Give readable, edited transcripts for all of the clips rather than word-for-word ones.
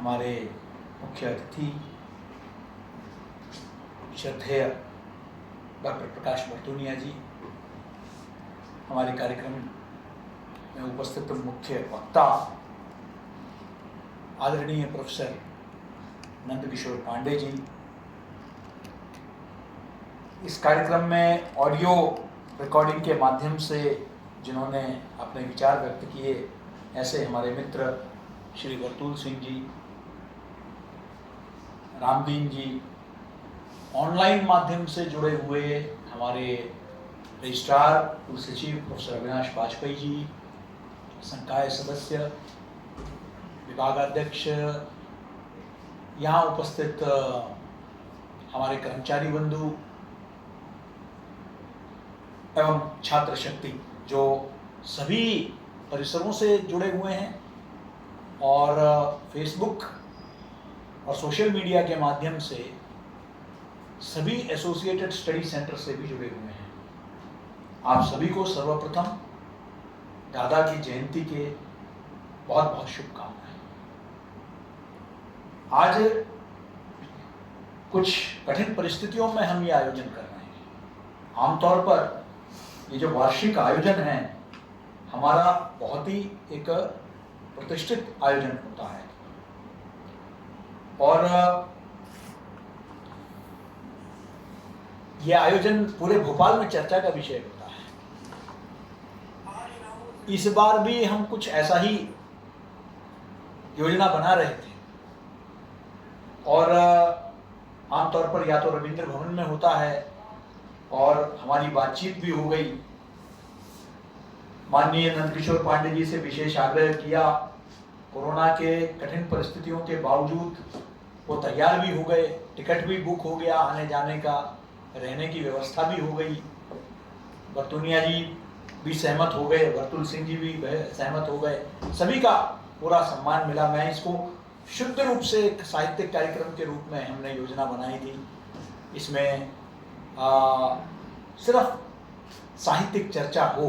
हमारे मुख्य अतिथि श्रद्धेय डॉक्टर प्रकाश बर्तूनिया जी, हमारे कार्यक्रम में उपस्थित मुख्य वक्ता आदरणीय प्रोफेसर नंदकिशोर पांडे जी, इस कार्यक्रम में ऑडियो रिकॉर्डिंग के माध्यम से जिन्होंने अपने विचार व्यक्त किए, ऐसे हमारे मित्र श्री वर्तुल सिंह जी, रामदीन जी, ऑनलाइन माध्यम से जुड़े हुए हमारे रजिस्ट्रार कुल सचिव प्रोफेसर अविनाश वाजपेयी जी, संकाय सदस्य, विभागाध्यक्ष, यहाँ उपस्थित हमारे कर्मचारी बंधु एवं छात्र शक्ति जो सभी परिसरों से जुड़े हुए हैं और फेसबुक और सोशल मीडिया के माध्यम से सभी एसोसिएटेड स्टडी सेंटर से भी जुड़े हुए हैं। आप सभी को सर्वप्रथम दादा की जयंती के बहुत बहुत शुभकामनाएं। आज कुछ कठिन परिस्थितियों में हम ये आयोजन कर रहे हैं। आमतौर पर ये जो वार्षिक आयोजन है हमारा बहुत ही एक प्रतिष्ठित आयोजन होता है और यह आयोजन पूरे भोपाल में चर्चा का विषय होता है। इस बार भी हम कुछ ऐसा ही योजना बना रहे थे और आमतौर पर या तो रविंद्र भवन में होता है और हमारी बातचीत भी हो गई। माननीय नंदकिशोर पांडे जी से विशेष आग्रह किया, कोरोना के कठिन परिस्थितियों के बावजूद वो तैयार भी हो गए, टिकट भी बुक हो गया, आने जाने का, रहने की व्यवस्था भी हो गई। बर्तूनिया जी भी सहमत हो गए, वर्तुल सिंह जी भी सहमत हो गए, सभी का पूरा सम्मान मिला। मैं इसको शुद्ध रूप से एक साहित्यिक कार्यक्रम के रूप में हमने योजना बनाई थी। इसमें सिर्फ साहित्यिक चर्चा हो,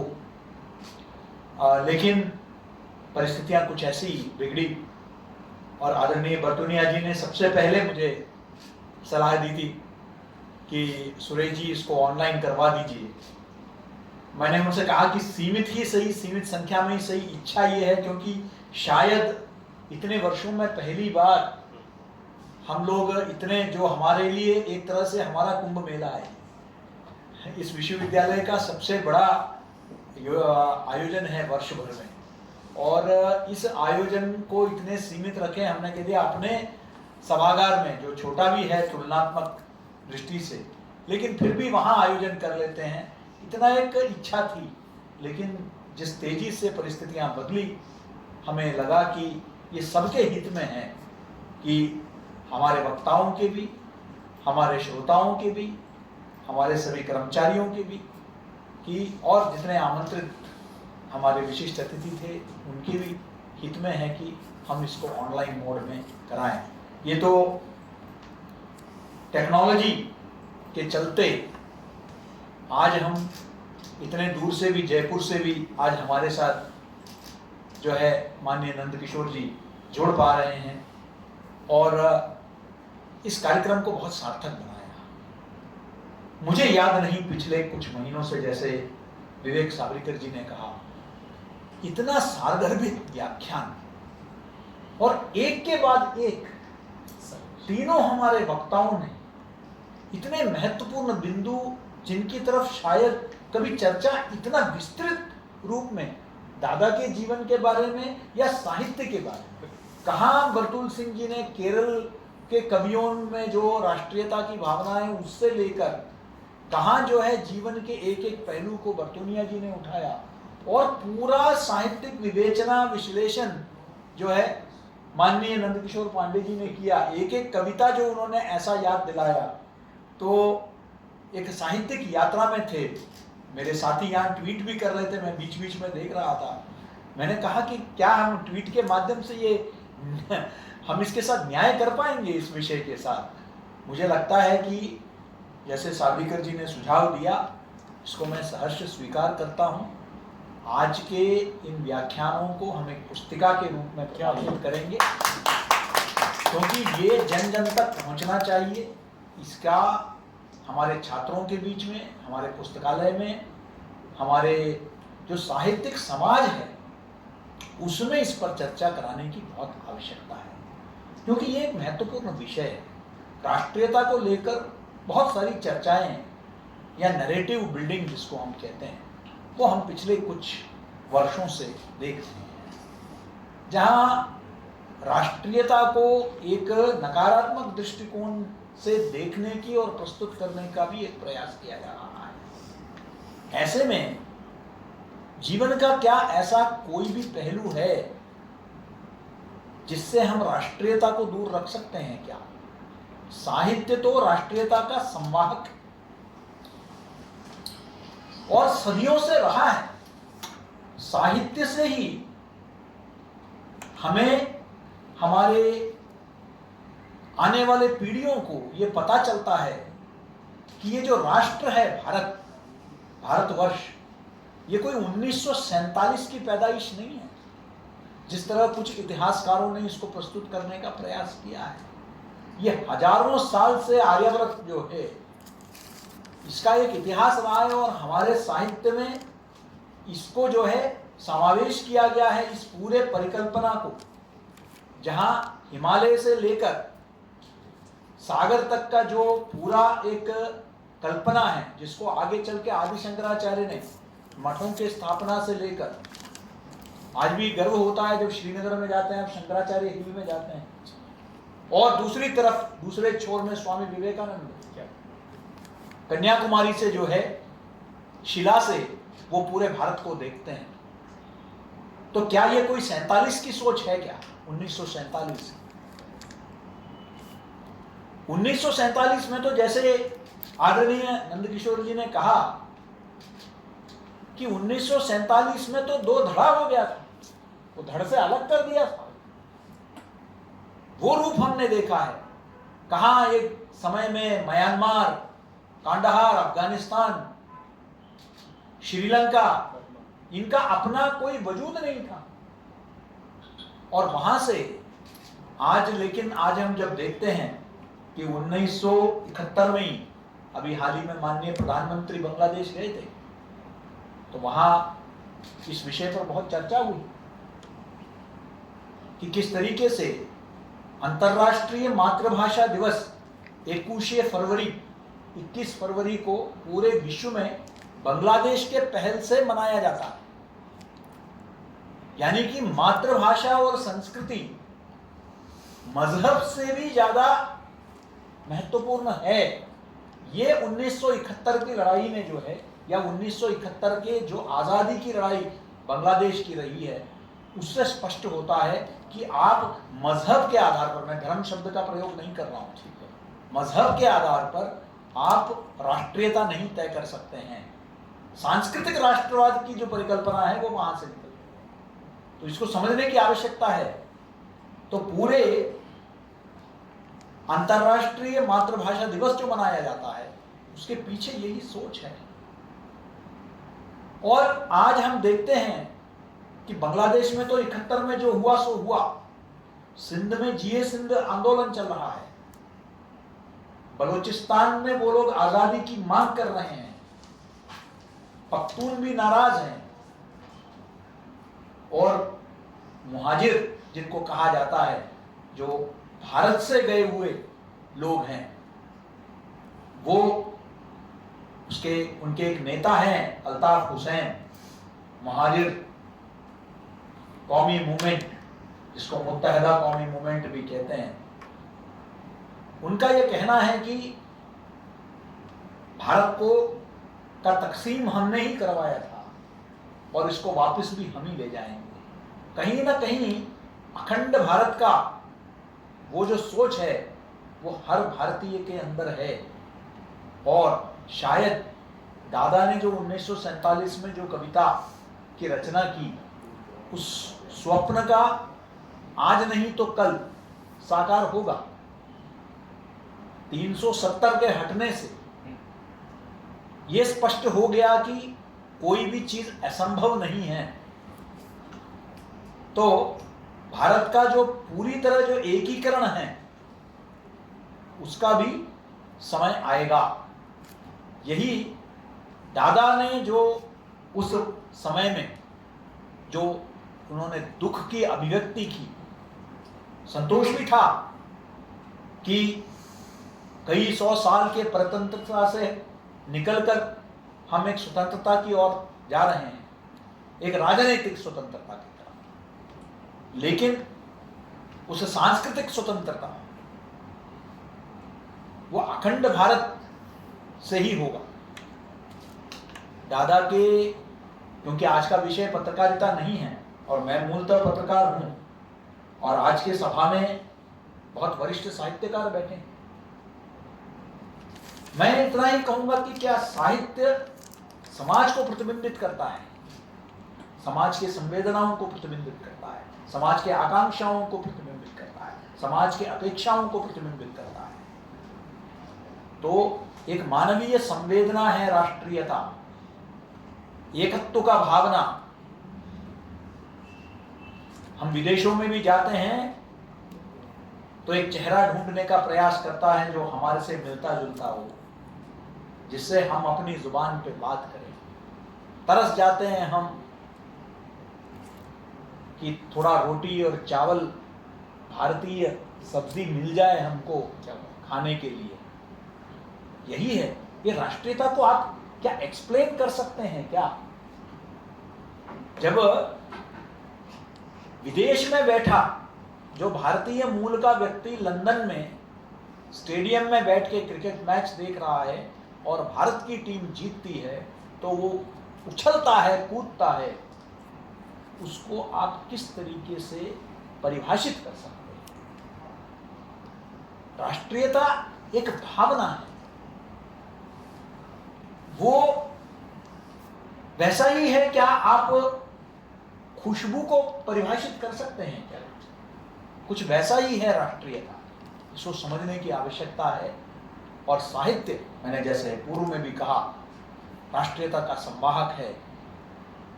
लेकिन परिस्थितियां कुछ ऐसी बिगड़ी और आदरणीय बर्तूनिया जी ने सबसे पहले मुझे सलाह दी थी कि सुरेश जी इसको ऑनलाइन करवा दीजिए। मैंने उनसे कहा कि सीमित ही सही, सीमित संख्या में ही सही। इच्छा ये है क्योंकि शायद इतने वर्षों में पहली बार हम लोग इतने, जो हमारे लिए एक तरह से हमारा कुंभ मेला है, इस विश्वविद्यालय का सबसे बड़ा आयोजन है वर्ष भर में, और इस आयोजन को इतने सीमित रखें। हमने कह दिया अपने सभागार में, जो छोटा भी है तुलनात्मक दृष्टि से, लेकिन फिर भी वहाँ आयोजन कर लेते हैं। इतना एक इच्छा थी, लेकिन जिस तेजी से परिस्थितियाँ बदली, हमें लगा कि ये सबके हित में है कि हमारे वक्ताओं के भी, हमारे श्रोताओं के भी, हमारे सभी कर्मचारियों के भी, कि और जितने आमंत्रित हमारे विशिष्ट अतिथि थे उनके भी हित में है कि हम इसको ऑनलाइन मोड में कराएं। ये तो टेक्नोलॉजी के चलते आज हम इतने दूर से भी, जयपुर से भी आज हमारे साथ जो है माननीय नंदकिशोर जी जुड़ पा रहे हैं और इस कार्यक्रम को बहुत सार्थक बनाया। मुझे याद नहीं पिछले कुछ महीनों से, जैसे विवेक सावरिकर जी ने कहा, इतना सारगर्भित व्याख्यान और एक के बाद एक तीनों हमारे वक्ताओं ने इतने महत्वपूर्ण बिंदु, जिनकी तरफ शायद कभी चर्चा इतना विस्तृत रूप में दादा के जीवन के बारे में या साहित्य के बारे में, कहाँ वर्तुल सिंह जी ने केरल के कवियों में जो राष्ट्रीयता की भावना है उससे लेकर कहाँ जो है जीवन के एक एक पहलू को बर्तूनिया जी ने उठाया, और पूरा साहित्यिक विवेचना विश्लेषण जो है माननीय नंदकिशोर पांडे जी ने किया। एक एक कविता जो उन्होंने ऐसा याद दिलाया, तो एक साहित्यिक यात्रा में थे। मेरे साथी यहाँ ट्वीट भी कर रहे थे, मैं बीच बीच में देख रहा था। मैंने कहा कि क्या हम ट्वीट के माध्यम से ये हम इसके साथ न्याय कर पाएंगे इस विषय के साथ। मुझे लगता है कि जैसे सावरिकर जी ने सुझाव दिया, इसको मैं सहर्ष स्वीकार करता हूँ। आज के इन व्याख्यानों को हम एक पुस्तिका के रूप में प्रकाशित करेंगे ये जन जन तक पहुंचना चाहिए। इसका हमारे छात्रों के बीच में, हमारे पुस्तकालय में, हमारे जो साहित्यिक समाज है उसमें इस पर चर्चा कराने की बहुत आवश्यकता है, क्योंकि ये एक महत्वपूर्ण विषय है। राष्ट्रीयता को लेकर बहुत सारी चर्चाएं या नैरेटिव बिल्डिंग जिसको हम कहते हैं, वो हम पिछले कुछ वर्षों से देख रहे हैं, जहां राष्ट्रीयता को एक नकारात्मक दृष्टिकोण से देखने की और प्रस्तुत करने का भी एक प्रयास किया जा रहा है। ऐसे में जीवन का क्या ऐसा कोई भी पहलू है जिससे हम राष्ट्रीयता को दूर रख सकते हैं क्या? साहित्य तो राष्ट्रीयता का संवाहक है और सदियों से रहा है। साहित्य से ही हमें हमारे आने वाले पीढ़ियों को ये पता चलता है कि ये जो राष्ट्र है भारतवर्ष, ये कोई 1947 की पैदाइश नहीं है, जिस तरह कुछ इतिहासकारों ने इसको प्रस्तुत करने का प्रयास किया है। ये हजारों साल से आर्यव्रत जो है इसका एक इतिहास रहा है और हमारे साहित्य में इसको जो है समावेश किया गया है, इस पूरे परिकल्पना को, जहां हिमालय से लेकर सागर तक का जो पूरा एक कल्पना है, जिसको आगे चल के आदि शंकराचार्य ने मठों के स्थापना से लेकर, आज भी गर्व होता है जब श्रीनगर में जाते हैं, शंकराचार्य हिल में जाते हैं, और दूसरी तरफ दूसरे छोर में स्वामी विवेकानंद, कन्याकुमारी से जो है शिला से वो पूरे भारत को देखते हैं। तो क्या ये कोई 47 की सोच है क्या? 1947 1947 में तो जैसे आदरणीय नंदकिशोर जी ने कहा कि 1947 में तो दो धड़ा हो गया था, वो धड़ से अलग कर दिया था। वो रूप हमने देखा है। कहां एक समय में म्यांमार, कांडाहार, अफगानिस्तान, श्रीलंका, इनका अपना कोई वजूद नहीं था, और वहां से आज, लेकिन आज हम जब देखते हैं कि 1971 में ही, अभी हाल ही में माननीय प्रधानमंत्री बांग्लादेश गए थे, तो वहां इस विषय पर बहुत चर्चा हुई कि किस तरीके से अंतर्राष्ट्रीय मातृभाषा दिवस 21 फरवरी को पूरे विश्व में बांग्लादेश के पहल से मनाया जाता है। यानी कि मातृभाषा और संस्कृति मजहब से भी ज्यादा महत्वपूर्ण है। ये 1971 की लड़ाई में जो है, या 1971 के जो आजादी की लड़ाई बांग्लादेश की रही है, उससे स्पष्ट होता है कि आप मजहब के आधार पर, मैं धर्म शब्द का प्रयोग नहीं कर रहा हूं, ठीक है, मजहब के आधार पर आप राष्ट्रीयता नहीं तय कर सकते हैं। सांस्कृतिक राष्ट्रवाद की जो परिकल्पना है वो वहां से निकलती है, तो इसको समझने की आवश्यकता है। तो पूरे अंतर्राष्ट्रीय मातृभाषा दिवस जो मनाया जाता है, उसके पीछे यही सोच है। और आज हम देखते हैं कि बांग्लादेश में तो 71 में जो हुआ सो हुआ, सिंध में जिए सिंध आंदोलन चल रहा है, बलूचिस्तान में वो लोग आजादी की मांग कर रहे हैं, पख्तून भी नाराज हैं, और मुहाजिर जिनको कहा जाता है, जो भारत से गए हुए लोग हैं, वो उनके एक नेता हैं अल्ताफ हुसैन, मुहाजिर कौमी मूवमेंट, जिसको मुत्तहिदा कौमी मूवमेंट भी कहते हैं, उनका यह कहना है कि भारत को का तकसीम हमने ही करवाया था और इसको वापस भी हम ही ले जाएंगे। कहीं ना कहीं अखंड भारत का वो जो सोच है वो हर भारतीय के अंदर है, और शायद दादा ने जो 1947 में जो कविता की रचना की, उस स्वप्न का आज नहीं तो कल साकार होगा। 370 के हटने से यह स्पष्ट हो गया कि कोई भी चीज असंभव नहीं है। तो भारत का जो पूरी तरह जो एकीकरण है उसका भी समय आएगा। यही दादा ने जो उस समय में जो उन्होंने दुख की अभिव्यक्ति की, संतोष भी था कि कई सौ साल के परतंत्रता से निकलकर हम एक स्वतंत्रता की ओर जा रहे हैं, एक राजनीतिक स्वतंत्रता की तरफ। लेकिन उस सांस्कृतिक स्वतंत्रता वो अखंड भारत से ही होगा। दादा के, क्योंकि आज का विषय पत्रकारिता नहीं है और मैं मूलतः पत्रकार हूं, और आज के सभा में बहुत वरिष्ठ साहित्यकार बैठे हैं, मैं इतना ही कहूंगा कि क्या साहित्य समाज को प्रतिबिंबित करता है, समाज के संवेदनाओं को प्रतिबिंबित करता है, समाज के आकांक्षाओं को प्रतिबिंबित करता है, समाज के अपेक्षाओं को प्रतिबिंबित करता है। तो एक मानवीय संवेदना है राष्ट्रीयता, एकत्व का भावना। हम विदेशों में भी जाते हैं तो एक चेहरा ढूंढने का प्रयास करता है जो हमारे से मिलता जुलता हो, जिससे हम अपनी जुबान पे बात करें। तरस जाते हैं हम कि थोड़ा रोटी और चावल, भारतीय सब्जी मिल जाए हमको खाने के लिए। यही है ये राष्ट्रीयता। को आप क्या एक्सप्लेन कर सकते हैं क्या? जब विदेश में बैठा जो भारतीय मूल का व्यक्ति लंदन में स्टेडियम में बैठ के क्रिकेट मैच देख रहा है और भारत की टीम जीतती है तो वो उछलता है, कूदता है, उसको आप किस तरीके से परिभाषित कर सकते हैं? राष्ट्रीयता एक भावना है, वो वैसा ही है। क्या आप खुशबू को परिभाषित कर सकते हैं क्या? कुछ वैसा ही है राष्ट्रीयता, इसको समझने की आवश्यकता है। और साहित्य, मैंने जैसे पूर्व में भी कहा, राष्ट्रीयता का संवाहक है।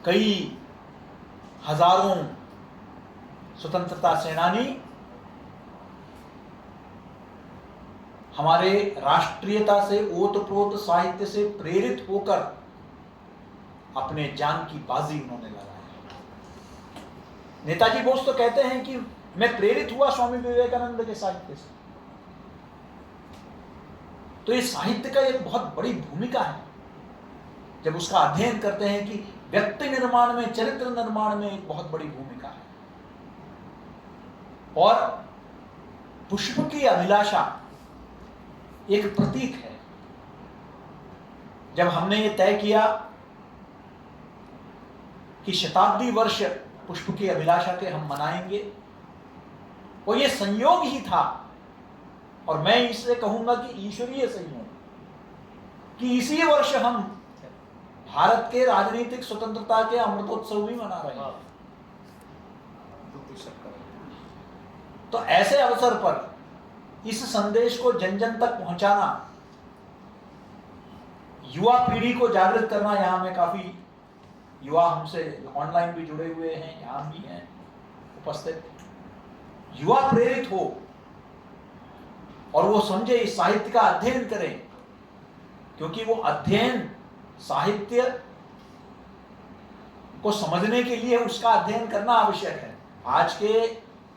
कई हजारों स्वतंत्रता सेनानी हमारे राष्ट्रीयता से, ओतप्रोत साहित्य से प्रेरित होकर अपने जान की बाजी उन्होंने लगाई। नेताजी बोस तो कहते हैं कि मैं प्रेरित हुआ स्वामी विवेकानंद के साहित्य से। तो ये साहित्य का एक बहुत बड़ी भूमिका है। जब उसका अध्ययन करते हैं कि व्यक्ति निर्माण में, चरित्र निर्माण में एक बहुत बड़ी भूमिका है। और पुष्प की अभिलाषा एक प्रतीक है। जब हमने ये तय किया कि शताब्दी वर्ष पुष्प की अभिलाषा के हम मनाएंगे, और ये संयोग ही था, और मैं इससे कहूंगा कि ईश्वरीय संयोग, कि इसी वर्ष हम भारत के राजनीतिक स्वतंत्रता के अमृतोत्सव भी मना रहे हैं। तो ऐसे अवसर पर इस संदेश को जन जन तक पहुंचाना, युवा पीढ़ी को जागृत करना, यहां में काफी युवा हमसे ऑनलाइन भी जुड़े हुए हैं, यहां भी हैं उपस्थित, युवा प्रेरित हो और वो समझे, इस साहित्य का अध्ययन करें, क्योंकि वो अध्ययन साहित्य को समझने के लिए उसका अध्ययन करना आवश्यक है। आज के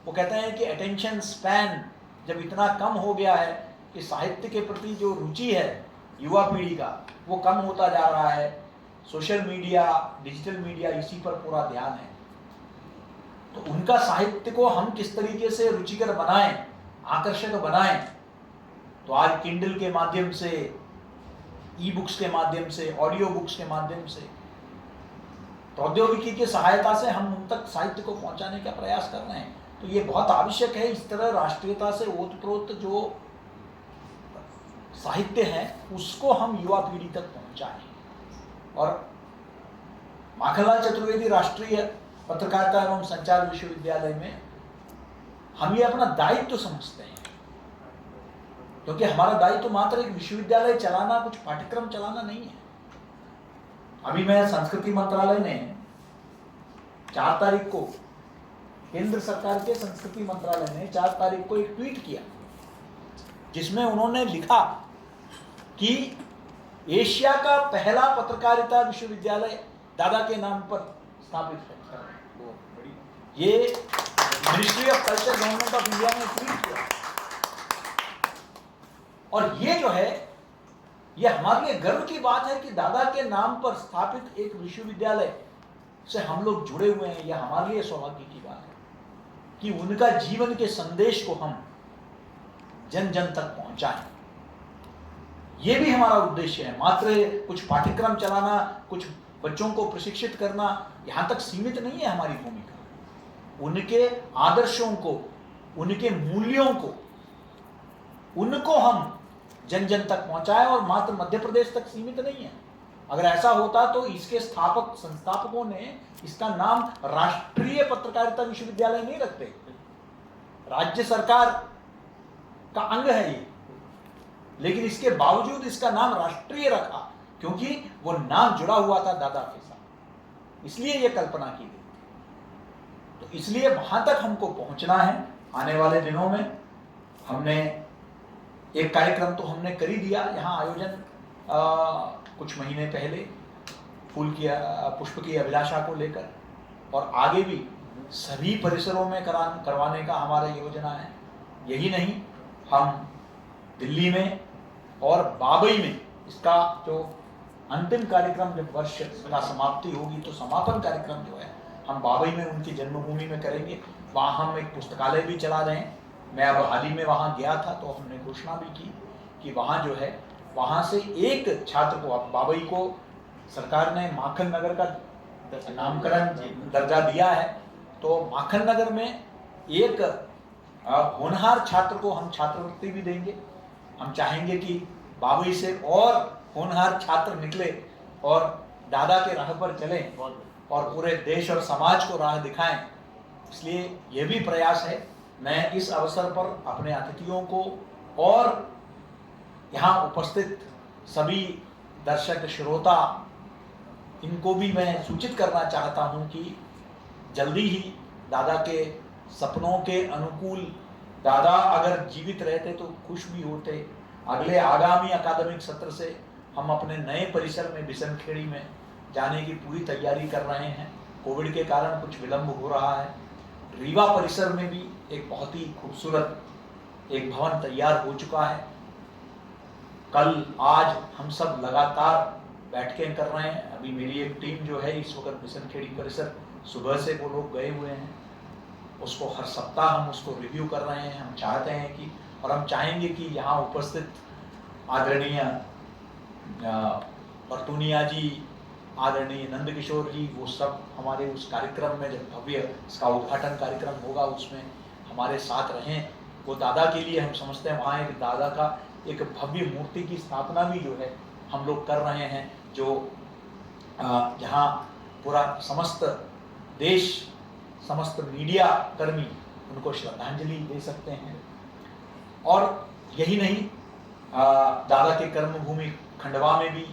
वो कहते हैं कि अटेंशन स्पैन जब इतना कम हो गया है कि साहित्य के प्रति जो रुचि है युवा पीढ़ी का, वो कम होता जा रहा है। सोशल मीडिया, डिजिटल मीडिया, इसी पर पूरा ध्यान है। तो उनका साहित्य को हम किस तरीके से रुचिकर बनाएं, आकर्षक बनाएं। तो आज किंडल के माध्यम से, ई बुक्स के माध्यम से, ऑडियो बुक्स के माध्यम से, प्रौद्योगिकी की सहायता से हम उन तक साहित्य को पहुंचाने का प्रयास कर रहे हैं। तो ये बहुत आवश्यक है। इस तरह राष्ट्रीयता से ओतप्रोत जो साहित्य है उसको हम युवा पीढ़ी तक पहुंचाएं। और माखनलाल चतुर्वेदी राष्ट्रीय पत्रकारिता एवं संचार विश्वविद्यालय में हम ये अपना दायित्व समझते हैं, क्योंकि हमारा दायित्व मात्र एक विश्वविद्यालय चलाना, कुछ पाठ्यक्रम चलाना नहीं है। अभी मैं संस्कृति मंत्रालय ने 4 तारीख को, केंद्र सरकार के संस्कृति मंत्रालय ने 4 तारीख को एक ट्वीट किया जिसमें उन्होंने लिखा कि एशिया का पहला पत्रकारिता विश्वविद्यालय दादा के नाम पर स्थापित है। ये ministry of culture government of India ने ट्वीट किया। और ये जो है, ये हमारे लिए गर्व की बात है कि दादा के नाम पर स्थापित एक विश्वविद्यालय से हम लोग जुड़े हुए हैं। यह हमारे लिए सौभाग्य की बात है कि उनका जीवन के संदेश को हम जन जन तक पहुंचाएं। यह भी हमारा उद्देश्य है। मात्र कुछ पाठ्यक्रम चलाना, कुछ बच्चों को प्रशिक्षित करना, यहां तक सीमित नहीं है हमारी भूमिका। उनके आदर्शों को, उनके मूल्यों को, उनको हम जन जन तक पहुंचाएं। और मात्र मध्य प्रदेश तक सीमित नहीं है। अगर ऐसा होता तो इसके संस्थापकों ने इसका नाम राष्ट्रीय पत्रकारिता विश्वविद्यालय नहीं रखते। राज्य सरकार का अंग है ये, लेकिन इसके बावजूद इसका नाम राष्ट्रीय रखा, क्योंकि वो नाम जुड़ा हुआ था दादा के साथ, इसलिए ये कल्पना की गई। तो इसलिए वहां तक हमको पहुंचना है। आने वाले दिनों में हमने एक कार्यक्रम तो हमने कर ही दिया यहाँ आयोजन कुछ महीने पहले, पुष्प की अभिलाषा को लेकर, और आगे भी सभी परिसरों में करवाने का हमारा योजना है। यही नहीं, हम दिल्ली में और बाबई में इसका जो अंतिम कार्यक्रम, जब वर्ष का समाप्ति होगी तो समापन कार्यक्रम जो है हम बाबई में उनकी जन्मभूमि में करेंगे। वहाँ हम एक पुस्तकालय भी चला रहे हैं। मैं अब हाल ही में वहाँ गया था तो हमने घोषणा भी की कि वहाँ जो है, वहाँ से एक छात्र को, अब बाबई को सरकार ने माखन नगर का नामकरण दर्जा दिया है, तो माखन नगर में एक होनहार छात्र को हम छात्रवृत्ति भी देंगे। हम चाहेंगे कि बाबई से और होनहार छात्र निकले और दादा के राह पर चलें और पूरे देश और समाज को राह दिखाएं। इसलिए यह भी प्रयास है। मैं इस अवसर पर अपने अतिथियों को और यहाँ उपस्थित सभी दर्शक श्रोता, इनको भी मैं सूचित करना चाहता हूँ कि जल्दी ही दादा के सपनों के अनुकूल, दादा अगर जीवित रहते तो खुश भी होते, अगले आगामी अकादमिक सत्र से हम अपने नए परिसर में बिसनखेड़ी में जाने की पूरी तैयारी कर रहे हैं। कोविड के कारण कुछ विलंब हो रहा है। रीवा परिसर में भी एक बहुत ही खूबसूरत एक भवन तैयार हो चुका है। कल आज हम सब लगातार बैठकें कर रहे हैं। अभी मेरी एक टीम जो है इस वक्त बिसनखेड़ी परिसर, सुबह से वो लोग गए हुए हैं, उसको हर सप्ताह हम उसको रिव्यू कर रहे हैं। हम चाहते हैं कि, और हम चाहेंगे कि यहाँ उपस्थित आदरणीय परतूनिया जी, आदरणीय नंद किशोर जी, वो सब हमारे उस कार्यक्रम में, जब भव्य इसका उद्घाटन कार्यक्रम होगा उसमें हमारे साथ रहें। वो दादा के लिए हम समझते हैं वहाँ एक दादा का एक भव्य मूर्ति की स्थापना भी जो है हम लोग कर रहे हैं, जो जहाँ पूरा समस्त देश, समस्त मीडिया कर्मी उनको श्रद्धांजलि दे सकते हैं। और यही नहीं, दादा के कर्मभूमि खंडवा में भी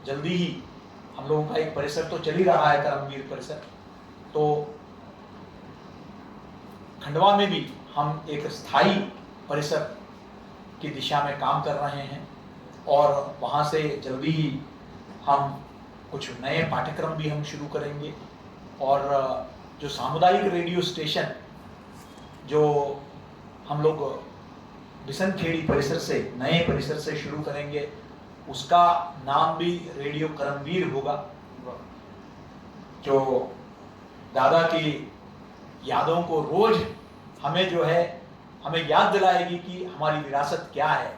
जल्दी ही हम लोगों का एक परिसर तो चल ही रहा है, कर्मवीर परिसर, तो खंडवा में भी हम एक स्थायी परिसर की दिशा में काम कर रहे हैं। और वहाँ से जल्दी ही हम कुछ नए पाठ्यक्रम भी हम शुरू करेंगे। और जो सामुदायिक रेडियो स्टेशन जो हम लोग बिसनखेड़ी परिसर से, नए परिसर से शुरू करेंगे, उसका नाम भी रेडियो कर्मवीर होगा, जो दादा की यादों को रोज हमें जो है, हमें याद दिलाएगी कि हमारी विरासत क्या है,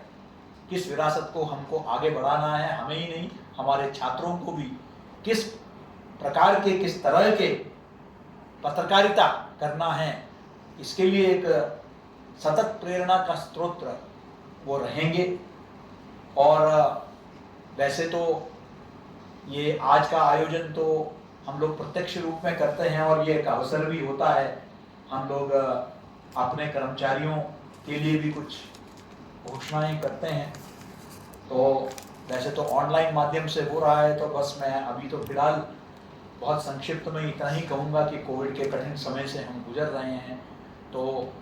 किस विरासत को हमको आगे बढ़ाना है। हमें ही नहीं, हमारे छात्रों को भी किस प्रकार के, किस तरह के पत्रकारिता करना है, इसके लिए एक सतत प्रेरणा का स्रोत वो रहेंगे। और वैसे तो ये आज का आयोजन तो हम लोग प्रत्यक्ष रूप में करते हैं और ये एक अवसर भी होता है। हम लोग अपने कर्मचारियों के लिए भी कुछ घोषणाएं करते हैं। तो वैसे तो ऑनलाइन माध्यम से हो रहा है, तो बस मैं अभी तो फिलहाल बहुत संक्षिप्त में इतना ही कहूँगा कि कोविड के कठिन समय से हम गुजर रहे हैं। तो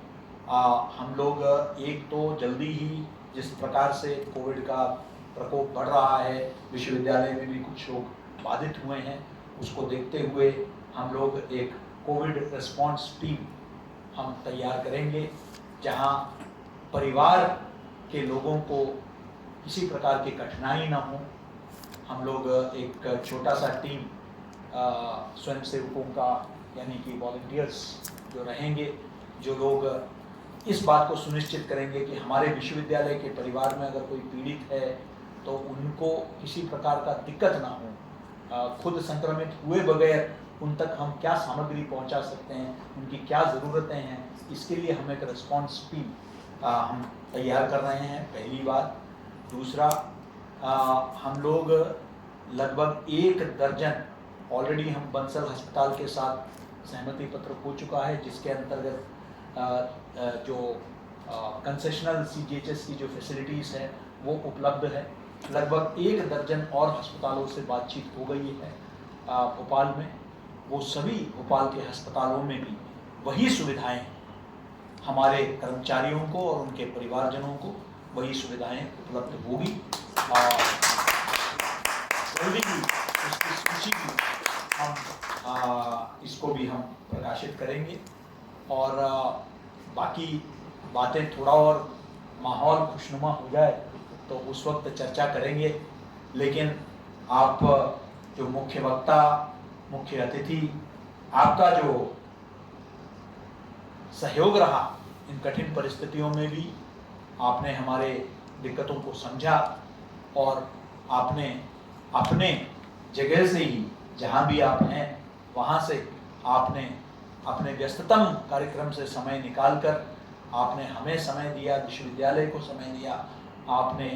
हम लोग एक तो जल्दी ही जिस प्रकार से कोविड का प्रकोप बढ़ रहा है, विश्वविद्यालय में भी कुछ लोग बाधित हुए हैं, उसको देखते हुए हम लोग एक कोविड रिस्पॉन्स टीम हम तैयार करेंगे, जहां परिवार के लोगों को किसी प्रकार की कठिनाई ना हो। हम लोग एक छोटा सा टीम स्वयंसेवकों का यानी कि वॉलंटियर्स जो रहेंगे, जो लोग इस बात को सुनिश्चित करेंगे कि हमारे विश्वविद्यालय के परिवार में अगर कोई पीड़ित है तो उनको किसी प्रकार का दिक्कत ना हो। खुद संक्रमित हुए बगैर उन तक हम क्या सामग्री पहुंचा सकते हैं, उनकी क्या ज़रूरतें हैं, इसके लिए हम एक रिस्पॉन्स टीम हम तैयार कर रहे हैं, पहली बात। दूसरा, हम लोग लगभग 1 दर्जन ऑलरेडी हम बंसल अस्पताल के साथ सहमति पत्र हो चुका है, जिसके अंतर्गत जो कंसेशनल CGHS की जो फैसिलिटीज़ है वो उपलब्ध है। लगभग 1 दर्जन और अस्पतालों से बातचीत हो गई है भोपाल में। वो सभी भोपाल के अस्पतालों में भी वही सुविधाएं हमारे कर्मचारियों को और उनके परिवारजनों को वही सुविधाएं उपलब्ध होगी। और जल्दी ही उसकी सूची भी हम इसको भी हम प्रकाशित करेंगे। और बाकी बातें थोड़ा और माहौल खुशनुमा हो जाए तो उस वक्त चर्चा करेंगे। लेकिन आप जो मुख्य वक्ता, मुख्य अतिथि, आपका जो सहयोग रहा इन कठिन परिस्थितियों में भी, आपने हमारे दिक्कतों को समझा और आपने अपने जगह से ही, जहाँ भी आप हैं वहाँ से आपने अपने व्यस्ततम कार्यक्रम से समय निकालकर आपने हमें समय दिया, विश्वविद्यालय को समय दिया, आपने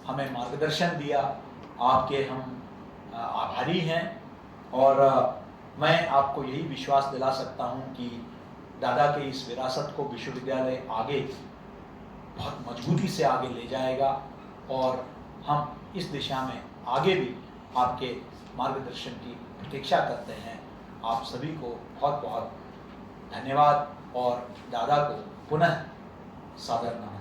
हमें मार्गदर्शन दिया। आपके हम आभारी हैं। और मैं आपको यही विश्वास दिला सकता हूँ कि दादा के इस विरासत को विश्वविद्यालय आगे बहुत मजबूती से आगे ले जाएगा और हम इस दिशा में आगे भी आपके मार्गदर्शन की प्रतीक्षा करते हैं। आप सभी को बहुत बहुत धन्यवाद और दादा को पुनः सादर नमन।